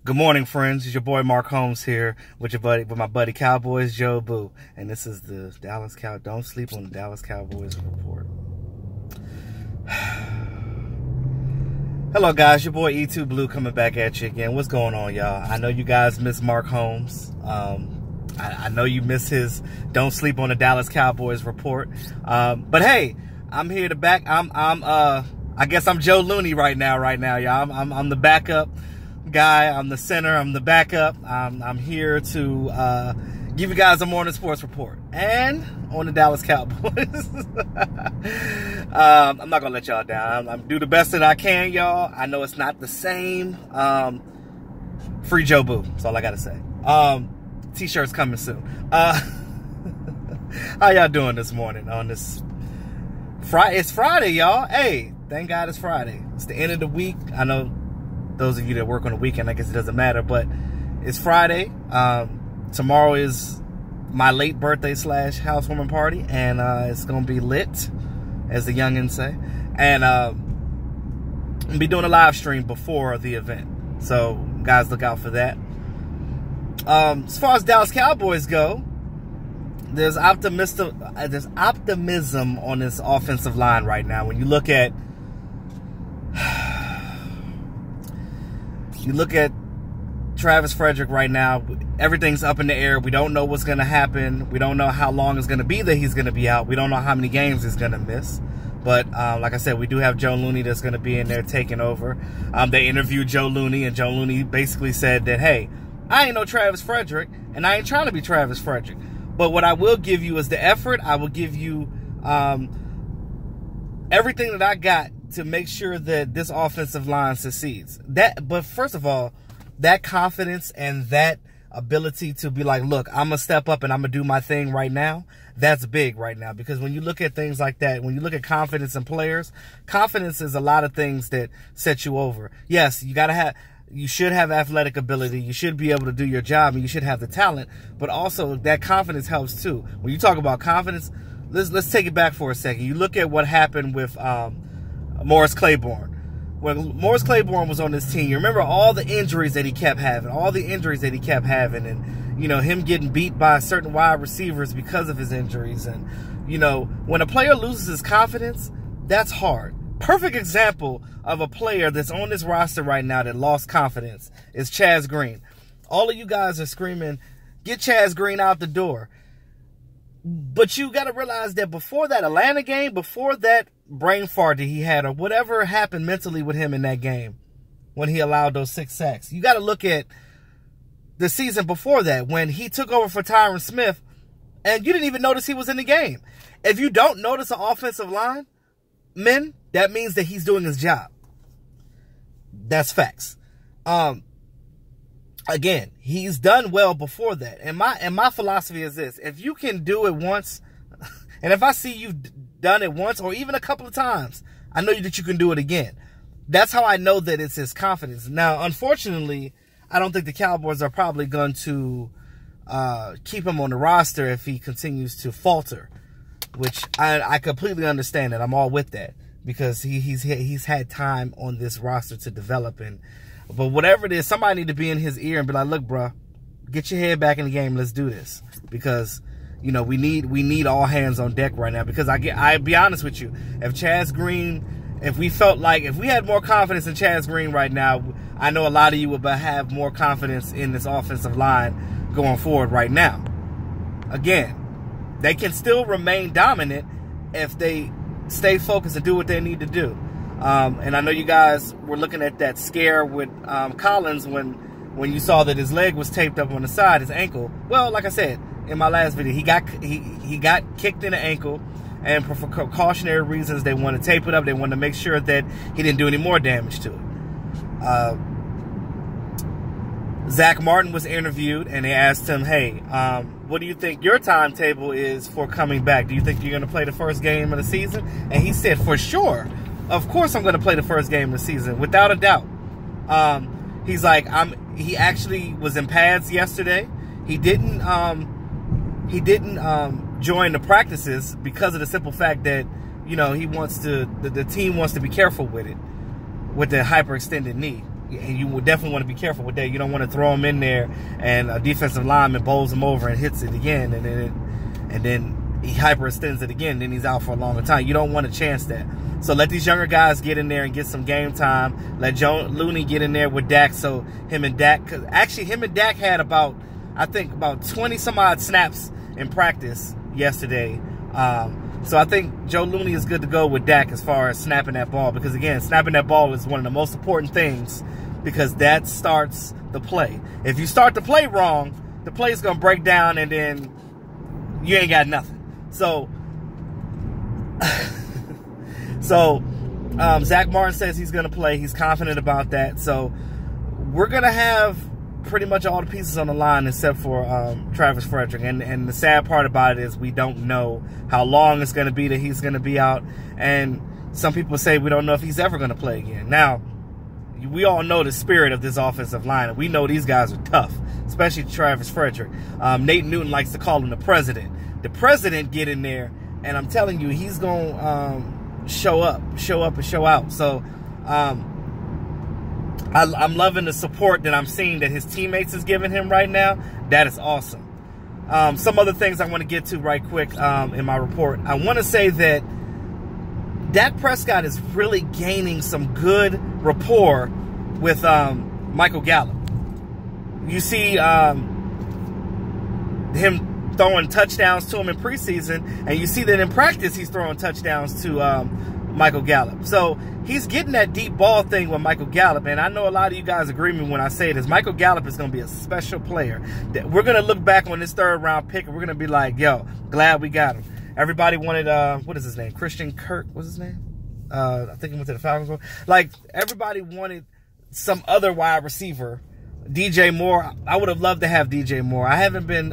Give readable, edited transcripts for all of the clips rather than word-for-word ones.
Good morning, friends. It's your boy Mark Holmes here with my buddy Cowboys E2Blu, and this is the Dallas Cow. Don't sleep on the Dallas Cowboys report. Hello, guys. Your boy E2Blu coming back at you again. What's going on, y'all? I know you guys miss Mark Holmes. I know you miss his "Don't sleep on the Dallas Cowboys" report. But hey, I'm here to back. I guess I'm Joe Looney right now, y'all. I'm the backup guy. I'm the center. I'm the backup. I'm here to give you guys a morning sports report and on the Dallas Cowboys. I'm not gonna let y'all down. I'm do the best that I can, y'all. I know it's not the same. Free E2Blu. That's all I gotta say. T-shirts coming soon. How y'all doing this morning on this Friday? It's Friday, y'all. Hey, thank God it's Friday. It's the end of the week. I know those of you that work on the weekend, I guess it doesn't matter, but it's Friday. Tomorrow is my late birthday / housewarming party, and it's gonna be lit, as the youngins say. And I'll be doing a live stream before the event, so guys, look out for that. As far as Dallas Cowboys go, there's optimism on this offensive line right now. When you look at Travis Frederick right now, everything's up in the air. We don't know what's going to happen. We don't know how long it's going to be that he's going to be out. We don't know how many games he's going to miss. But like I said, we do have Joe Looney that's going to be in there taking over. They interviewed Joe Looney, and Joe Looney basically said that, hey, I ain't no Travis Frederick, and I ain't trying to be Travis Frederick. But what I will give you is the effort. I will give you everything that I got to make sure that this offensive line succeeds. But first of all, that confidence and that ability to be like, look, I'm going to step up and I'm going to do my thing right now, that's big right now. Because when you look at things like that, when you look at confidence in players, confidence is a lot of things that set you over. Yes, you should have athletic ability. You should be able to do your job, and you should have the talent. But also, that confidence helps too. When you talk about confidence, let's take it back for a second. You look at what happened with Morris Claiborne. When Morris Claiborne was on this team, you remember all the injuries that he kept having, and, you know, him getting beat by certain wide receivers because of his injuries. And, you know, when a player loses his confidence, that's hard. Perfect example of a player that's on this roster right now that lost confidence is Chaz Green. All of you guys are screaming, get Chaz Green out the door. But you got to realize that before that Atlanta game, before that brain fart that he had, or whatever happened mentally with him in that game when he allowed those 6 sacks, you got to look at the season before that when he took over for Tyron Smith, and you didn't even notice he was in the game. If you don't notice an offensive line, men, that means that he's doing his job. That's facts. Again, he's done well before that. And my philosophy is this: if you can do it once, and if I see you've done it once or even a couple of times, I know that you can do it again. That's how I know that it's his confidence. Now, unfortunately, I don't think the Cowboys are probably going to keep him on the roster if he continues to falter, which I completely understand that. I'm all with that because he's had time on this roster to develop. But whatever it is, somebody need to be in his ear and be like, look, bro, get your head back in the game. Let's do this. Because, you know, we need all hands on deck right now. Because I'll be honest with you, if we had more confidence in Chaz Green right now, I know a lot of you would have more confidence in this offensive line going forward right now. Again, they can still remain dominant if they stay focused and do what they need to do. And I know you guys were looking at that scare with Collins when you saw that his leg was taped up on the side, his ankle. Well, like I said in my last video, he got kicked in the ankle, and for precautionary reasons, they want to tape it up. They want to make sure that he didn't do any more damage to it. Zach Martin was interviewed, and they asked him, hey, what do you think your timetable is for coming back? Do you think you're going to play the first game of the season? And he said, for sure. Of course I'm going to play the first game of the season, without a doubt. He's like, he actually was in pads yesterday. He didn't join the practices because of the simple fact that, you know, he wants to, the team wants to be careful with it, with the hyperextended knee. and you would definitely want to be careful with that. You don't want to throw him in there and a defensive lineman bowls him over and hits it again, and then he hyperextends it again. Then he's out for a longer time. You don't want to chance that. So let these younger guys get in there and get some game time. Let Joe Looney get in there with Dak. So him and Dak, cause actually him and Dak had about 20 some odd snaps in practice yesterday. So I think Joe Looney is good to go with Dak as far as snapping that ball, because again, snapping that ball is one of the most important things, because that starts the play. If you start the play wrong, the play is going to break down and then you ain't got nothing. So, Zach Martin says he's going to play. He's confident about that. So we're going to have pretty much all the pieces on the line except for Travis Frederick. And the sad part about it is we don't know how long it's going to be that he's going to be out. And some people say we don't know if he's ever going to play again. Now, we all know the spirit of this offensive line, and we know these guys are tough, especially Travis Frederick. Nate Newton likes to call him the president. The president get in there, and I'm telling you, he's going to show up and show out. So I'm loving the support that I'm seeing that his teammates is giving him right now. That is awesome. Some other things I want to get to right quick in my report. I want to say that Dak Prescott is really gaining some good rapport with Michael Gallup. You see him throwing touchdowns to him in preseason, and you see that in practice he's throwing touchdowns to Michael Gallup. So he's getting that deep ball thing with Michael Gallup, and I know a lot of you guys agree with me when I say this. Michael Gallup is going to be a special player. We're going to look back on this third-round pick, and we're going to be like, yo, glad we got him. Everybody wanted, what is his name? Christian Kirk, what's his name? I think he went to the Falcons. Like, everybody wanted some other wide receiver. DJ Moore, I would have loved to have DJ Moore. I haven't been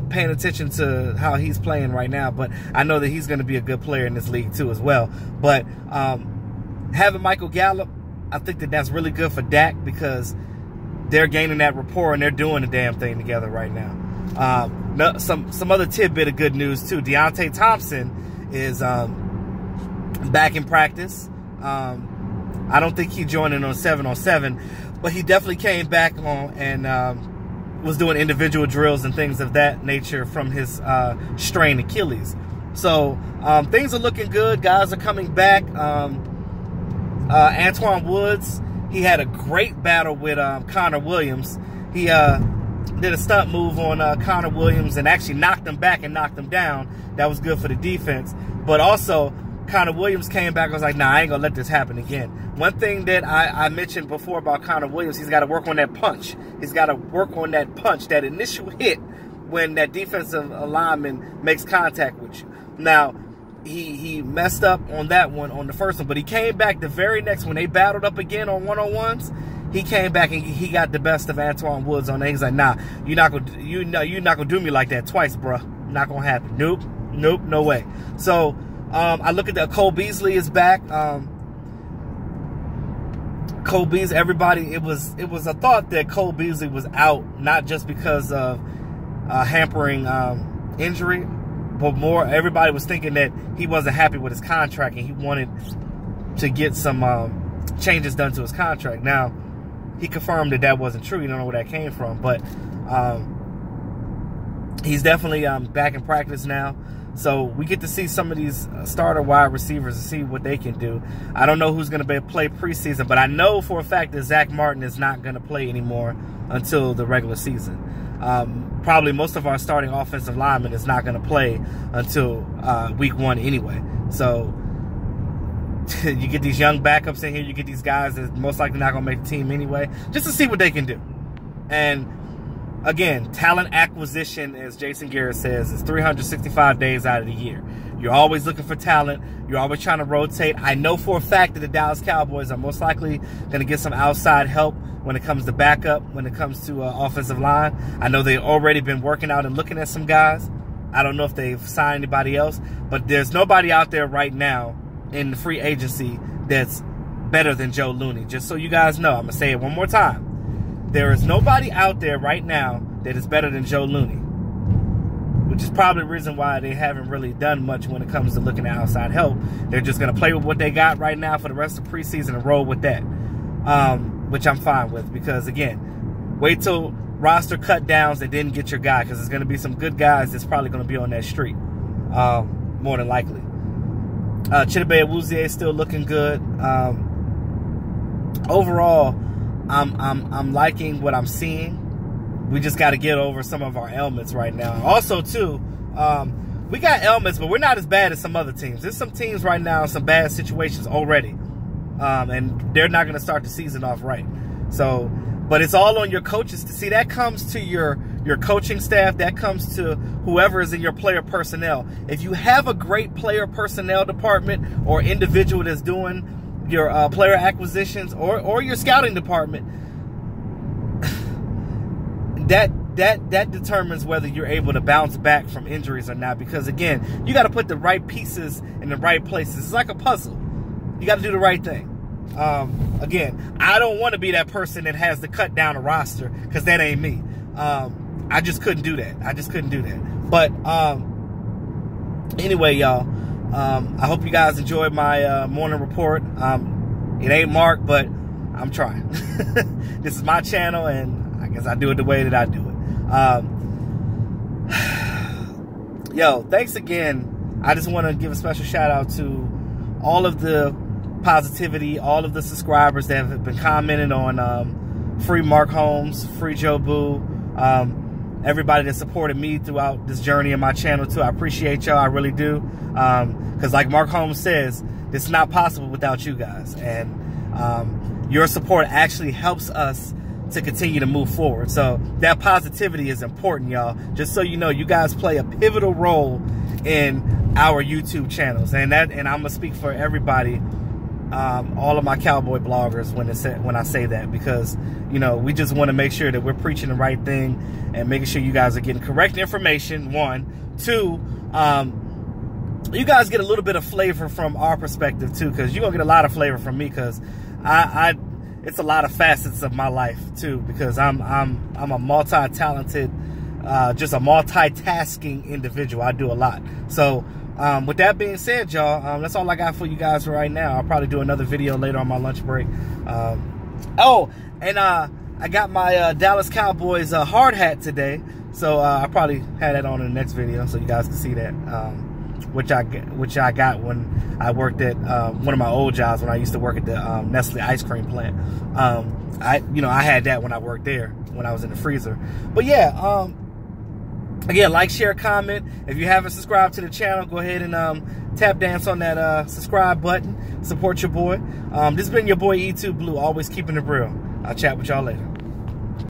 paying attention to how he's playing right now, but I know that he's going to be a good player in this league too as well. But having Michael Gallup, I think that that's really good for Dak, because they're gaining that rapport and they're doing the damn thing together right now. Some other tidbit of good news too. Deontay Thompson is back in practice. I don't think he joined in on 7-on-7, but he definitely came back on and was doing individual drills and things of that nature from his strained Achilles. So things are looking good. Guys are coming back. Antoine Woods, he had a great battle with Connor Williams. He did a stunt move on Connor Williams and actually knocked him back and knocked him down. That was good for the defense. But also, Connor Williams came back and was like, nah, I ain't going to let this happen again. One thing that I mentioned before about Connor Williams, he's got to work on that punch. He's got to work on that punch, that initial hit when that defensive lineman makes contact with you. Now, he messed up on that one on the first one, but he came back the very next one. They battled up again on one-on-ones. He came back and he got the best of Antoine Woods on that. He's like, nah, you're not gonna do me like that twice, bruh. Not gonna happen. Nope, no way. So I look at that. Cole Beasley is back. Cole Beasley, everybody, it was a thought that Cole Beasley was out, not just because of hampering injury, but more everybody was thinking that he wasn't happy with his contract and he wanted to get some changes done to his contract. Now, he confirmed that that wasn't true. You don't know where that came from, but he's definitely back in practice now. So we get to see some of these starter wide receivers and see what they can do. I don't know who's going to play preseason, but I know for a fact that Zach Martin is not going to play anymore until the regular season. Probably most of our starting offensive linemen is not going to play until week 1 anyway. So you get these young backups in here. You get these guys that most likely not going to make the team anyway, just to see what they can do. And again, talent acquisition, as Jason Garrett says, is 365 days out of the year. You're always looking for talent. You're always trying to rotate. I know for a fact that the Dallas Cowboys are most likely going to get some outside help when it comes to backup, when it comes to offensive line. I know they've already been working out and looking at some guys. I don't know if they've signed anybody else, but there's nobody out there right now in the free agency that's better than Joe Looney. Just so you guys know, I'm going to say it one more time. There is nobody out there right now that is better than Joe Looney, which is probably the reason why they haven't really done much when it comes to looking at outside help. They're just going to play with what they got right now for the rest of preseason and roll with that. which I'm fine with, because again, wait till roster cut downs and then get your guy, because there's going to be some good guys that's probably going to be on that street, more than likely. Chidobe Awuzie is still looking good. Overall, I'm liking what I'm seeing. We just got to get over some of our ailments right now. Also, too, we got ailments, but we're not as bad as some other teams. There's some teams right now in some bad situations already, and they're not going to start the season off right. So, but it's all on your coaches to see. That comes to your coaching staff. That comes to whoever is in your player personnel. If you have a great player personnel department or individual that's doing your player acquisitions or your scouting department, that determines whether you're able to bounce back from injuries or not. Because again, you got to put the right pieces in the right places. It's like a puzzle. You got to do the right thing. Again, I don't want to be that person that has to cut down a roster, because that ain't me. I just couldn't do that. I just couldn't do that. But anyway, y'all, I hope you guys enjoyed my morning report. It ain't Mark, but I'm trying. This is my channel, and I guess I do it the way that I do it. Yo, thanks again. I just want to give a special shout out to all of the positivity, all of the subscribers that have been commenting on free Mark Holmes, free E2Blu, everybody that supported me throughout this journey in my channel too. I appreciate y'all. I really do. Because like Mark Holmes says, this is not possible without you guys. And your support actually helps us to continue to move forward. So that positivity is important, y'all. Just so you know, you guys play a pivotal role in our YouTube channels. And I'm gonna speak for everybody, all of my cowboy bloggers when I say that, because you know, we just want to make sure that we're preaching the right thing and making sure you guys are getting correct information. 1, 2, you guys get a little bit of flavor from our perspective too, because you're gonna get a lot of flavor from me, because it's a lot of facets of my life too, because I'm a multi-talented, just a multitasking individual. I do a lot. So with that being said, y'all, that's all I got for you guys for right now. I'll probably do another video later on my lunch break. Oh, and I got my Dallas Cowboys hard hat today, so I'll probably have that on in the next video so you guys can see that, which I got when I worked at one of my old jobs, when I used to work at the Nestle ice cream plant. I had that when I worked there, when I was in the freezer. But yeah, again, like, share, comment. If you haven't subscribed to the channel, go ahead and tap dance on that subscribe button. Support your boy. This has been your boy E2Blu, always keeping it real. I'll chat with y'all later.